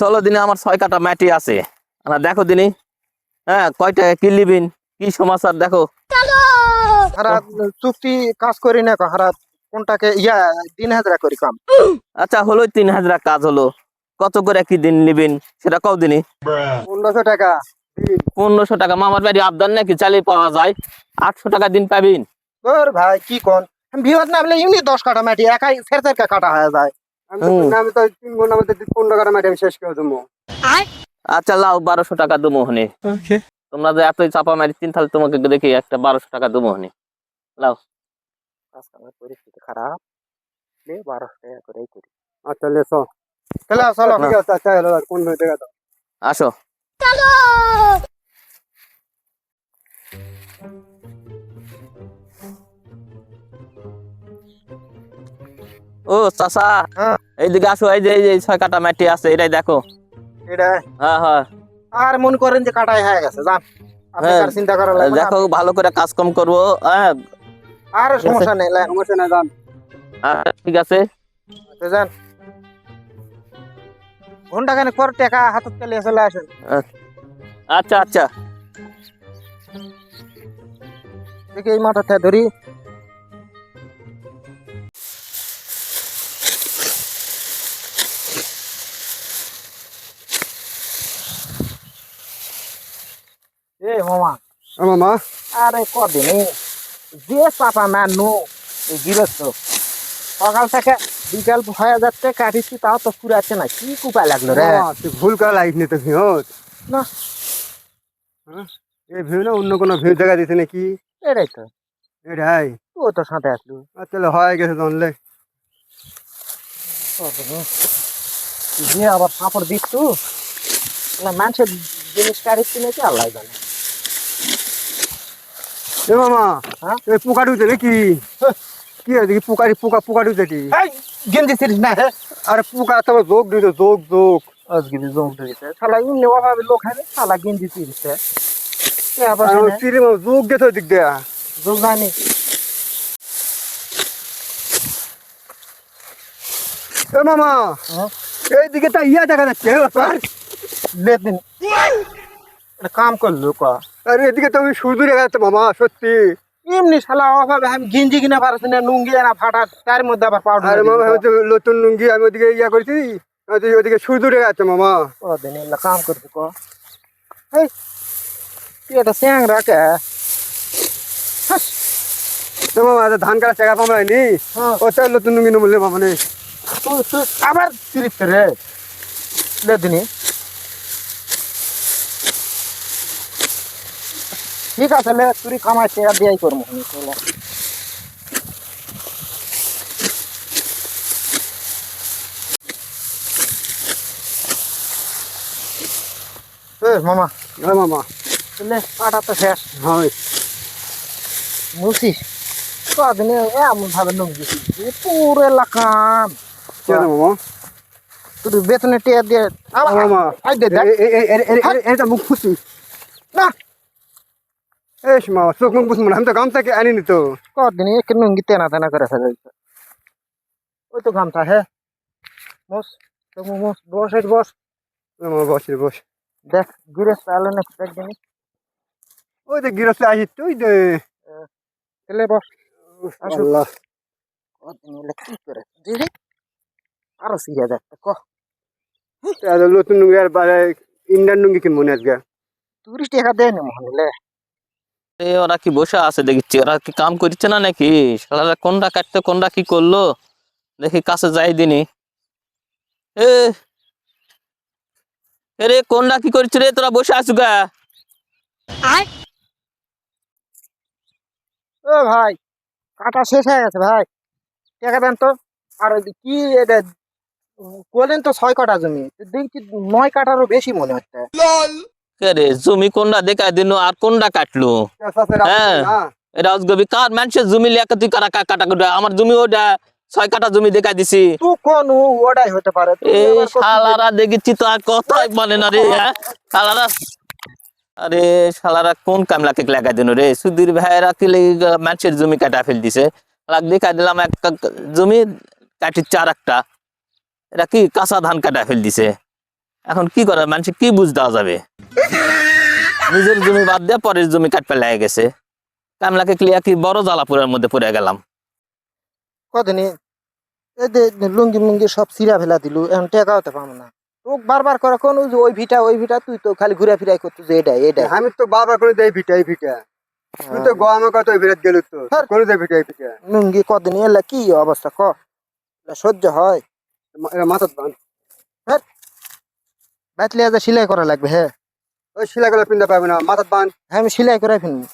চলো দিনে আমার 6 কাটা মাটি আছে। দেখো দিনি, হ্যাঁ কয়টা কি লিবিন, কি সমাচার দেখো। হারা চুক্তি কাজ করি না হারা কোনটাকে দিন হাজরা করি কাম। আচ্ছা হলো 3000 কাজ হলো, কত করে কি দিন নিবিন সেটা কও দিনি। 1500 টাকা। 1500 টাকা? মামার বাড়ি আবদার নাকি চালিয়ে পাওয়া যায়? 800 টাকা দিন পাবিন। তোর ভাই কি কোন ভিওত না বলে এমনি 10 কাটা মাটি একাই ফের ফের কাটা হয়ে যায়। আমি তো 3 ঘন্টার মধ্যে 15 কাটা মাটি আমি শেষ করে দেবো। আচ্ছা লাও 1200 টাকা দেবো হনে। তোমরা যে এতই চাপা মারিছেন তাহলে তোমাকে দেখি একটা 1200 টাকা দেবো হনে। লাও। আজকাল পরিস্থিতি খারাপ, 1200 টাকা করেই করি। আচ্ছা লে চলো চলো ঠিক আছে। আচ্ছা হলো 15 টাকা দাও। আসো। ও চাচা, হ্যাঁ এইদিকে আসো। এই যে 6 কাটা মাটি আছে, এটাই দেখো। এটা হ্যাঁ হ্যাঁ আর মন করেন যে কাটাই হয়ে গেছে জান, আপনি হ্যাঁ, আর চিন্তা করা লাগবে না। দেখো ভালো করে কাজ কম করবো। হ্যাঁ আর সমস্যা নেই, সমস্যা নাই জান। ঠিক আছে। যান ঘন্টা খানেক পর টাকা হাতত পেলে চলে আসেন। আচ্ছা আচ্ছা। দেখি এই মাথাটা ধরি। এ মামা মামা আরে কদিন যে চাপা মানু এই গৃহস্থ সকাল থেকে বিকাল হয়ে যাচ্ছে কাটিছি, তাও তো ফুরাচ্ছে না, কি কুপা লাগলো রে। তুই ভুল করা লাগিস তো ভিউত না এই ভিউ না অন্য কোনো ভিউ জায়গা দিতে নাকি? এটাই তো, এটাই ও তো সাথে আসলো। চলো হয়ে গেছে জানলে। যে আবার সাপড় দিচ্ছু না মানুষের জিনিস কাটিচ্ছি নাকি আল্লাহ জানে। এ মামা হ্যাঁ এই পোকা ঢুকছে নাকি? কি হয়েছে কি পোকা পোকা পোকা ঢুকছে কি? গেঞ্জি ছিড়িস না হে। আরে পোকা তোমার যোগ দিতে যোগ যোগ আজকে জম ধরেছে শালা ইমনি অভাবে লোক হারে শালা গেঞ্জি ছিড়িছে। কে আবার চিড়ি যোগ দিতে দিক দেয়া। যোগ জানি এ মামা এইদিকে তা ইয়া দেখা যাচ্ছে লেদিন এটা কাম করলো কা। আরে এদিকে তো শুধু দেখা যাচ্ছে মামা সত্যি। এমনি শালা অভাবে আমি গেঞ্জি কিনা পারছি না, লুঙ্গি না ফাটা, তার মধ্যে আবার পাউডার। আরে মামা হচ্ছে নতুন লুঙ্গি আমি ওদিকে ইয়া করছি, ওদিকে শুধু দেখা যাচ্ছে মামা। ও দিন এগুলা কাম করছে ক। এই তুই এটা স্যাং রাখে। তো মামা ধান কাটা টাকা পামায়নি, হ্যাঁ ও তার নতুন লুঙ্গি নমলে মামা নেই। তুই তুই আবার তিরিশ রে লেদিনি। ঠিক আছে লে তুই কামাই টাকা দিয়াই করবো। মামা হ্যাঁ মামা লে কাটা তো শেষ। হয় বুঝছিস কদিনে এমন ভাবে লুঙ্গি পুরো এলাকাম কি আছে মামা? তুই বেতনে টিয়া দিয়ে মামা আই দে দেখ। এটা মুখ খুশি না এস মামা চোখ মুখ বুঝবো না, আমি তো গামছাকে আনিনি তো। কদিনে এক লুঙ্গি তেনা তেনা করে ফেলেছে। ওই তো গামছা হে বস তো বস বস এই বস। মামা বস রে বস। দেখ গিরেস আলো নাকি একদিন ওই যে গিরস্তে আসি তুই দে। চলে বস। আসো। আল্লাহ কদিনে কি করে দিদি আরো সিরিয়া দেখ ক। নতুন লুঙ্গি আর ইন্ডিয়ান লুঙ্গি কিনবো না আজকে। তুই টাকা দেয় না মহলে। ওরা কি বসে আছে দেখছি, ওরা কি কাম করছে না নাকি? শালারা কোনটা কাটতে কোনটা কি করলো দেখি, কাছে যাই দিনি। রে কোনটা কি করছে রে, তোরা বসে আছো গা? ও ভাই কাটা শেষ হয়ে গেছে ভাই, টাকা দেন তো। আর ওই কি এটা বলেন তো 6 কাঠা জমি, দেখছি 9 কাঠারও বেশি মনে হচ্ছে। রে জমি কোনটা দেখাই দিন আর কোনটা কাটলো? হ্যাঁ এটা আজগবি কার মানুষের জমি লেখা তুই কাটা কাটা আমার জমি ওটা 6 কাটা জমি দেখাই দিছি। তুই কোন ওটাই হতে পারে। এই শালারা দেখেছি তো আর কথাই বলে না রে। হ্যাঁ শালারা, আরে শালারা কোন কামলাকে লাগাই দিন রে? সুধীর ভাইরা কি মানুষের জমি কাটা ফেল দিছে। দেখাই দিলাম একটা জমি কাটিচ্ছে আর একটা, এটা কি কাঁচা ধান কাটা ফেল দিছে। এখন কি করার মানুষ কি বুঝ দেওয়া যাবে নিজের জমি বাদ দিয়ে পরের জমি কাটপে লেগে গেছে কামলাকে ক্লিয়া কি বড় জ্বালাপুরের মধ্যে পড়ে গেলাম কদিনে এই যে লুঙ্গি মুঙ্গি সব চিরা ফেলা দিল এখন টেকা হতে পারবো না তোকে বারবার করে কোন ওই ভিটা তুই তো খালি ঘুরে ফিরাই করছিস এটাই আমি তো বাবা করে দেই ভিটা এই ভিটা তুই তো গোয়া আমাকে তো ভিড়াত গেল তো করে দেই ভিটা এই ভিটা লুঙ্গি কদিন এলা কি অবস্থা ক এলা সহ্য হয় মাথাত বান বাইতলে আজ সেলাই করা লাগবে হ্যাঁ ওই শিলা করে পিন্দা পাবে না মাথাত বান হ্যাঁ আমি সেলাই করে ফেলবো